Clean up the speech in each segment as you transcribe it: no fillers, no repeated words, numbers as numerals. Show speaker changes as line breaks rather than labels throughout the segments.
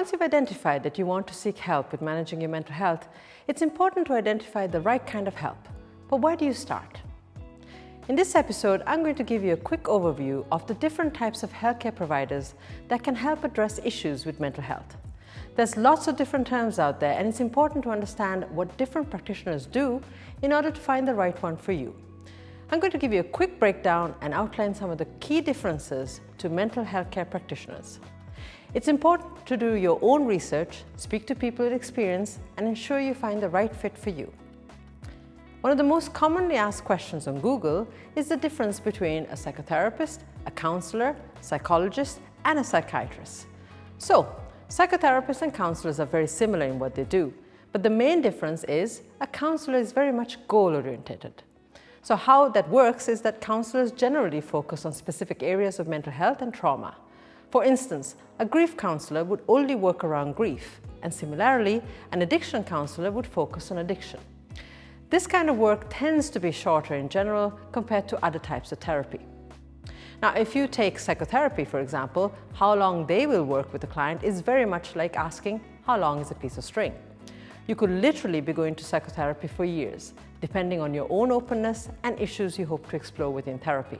once you've identified that you want to seek help with managing your mental health, it's important to identify the right kind of help. But where do you start? In this episode, I'm going to give you a quick overview of the different types of healthcare providers that can help address issues with mental health. There's lots of different terms out there, and it's important to understand what different practitioners do in order to find the right one for you. I'm going to give you a quick breakdown and outline some of the key differences to mental health care practitioners. It's important to do your own research, speak to people with experience, and ensure you find the right fit for you. One of the most commonly asked questions on Google is the difference between a psychotherapist, a counselor, psychologist, and a psychiatrist. So, psychotherapists and counselors are very similar in what they do, but the main difference is a counselor is very much goal-oriented. So how that works is that counselors generally focus on specific areas of mental health and trauma. For instance, a grief counselor would only work around grief, and similarly, an addiction counselor would focus on addiction. This kind of work tends to be shorter in general compared to other types of therapy. Now, if you take psychotherapy, for example, how long they will work with a client is very much like asking, how long is a piece of string? You could literally be going to psychotherapy for years, depending on your own openness and issues you hope to explore within therapy.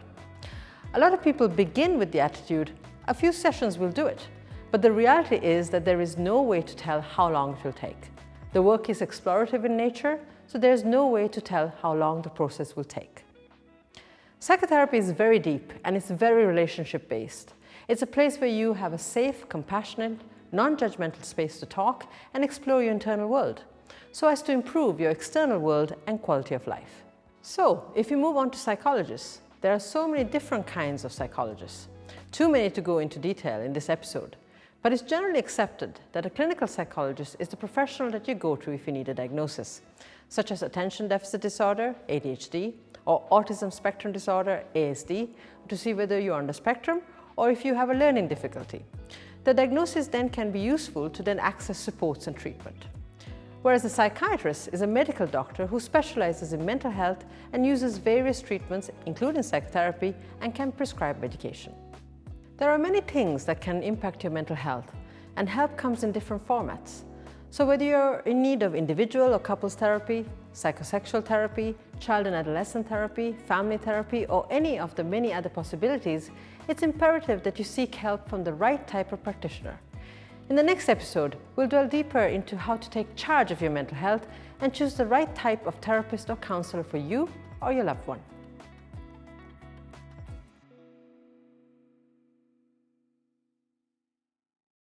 A lot of people begin with the attitude, a few sessions will do it, but the reality is that there is no way to tell how long it will take. The work is explorative in nature, so there's no way to tell how long the process will take. Psychotherapy is very deep and it's very relationship-based. It's a place where you have a safe, compassionate, non-judgmental space to talk and explore your internal world, so as to improve your external world and quality of life. So, if you move on to psychologists, there are so many different kinds of psychologists. Too many to go into detail in this episode, but it's generally accepted that a clinical psychologist is the professional that you go to if you need a diagnosis, such as attention deficit disorder, ADHD, or autism spectrum disorder, ASD, to see whether you're on the spectrum or if you have a learning difficulty. The diagnosis then can be useful to then access supports and treatment. Whereas a psychiatrist is a medical doctor who specializes in mental health and uses various treatments, including psychotherapy, and can prescribe medication. There are many things that can impact your mental health, and help comes in different formats. So whether you're in need of individual or couples therapy, psychosexual therapy, child and adolescent therapy, family therapy, or any of the many other possibilities, it's imperative that you seek help from the right type of practitioner. In the next episode, we'll delve deeper into how to take charge of your mental health and choose the right type of therapist or counselor for you or your loved one.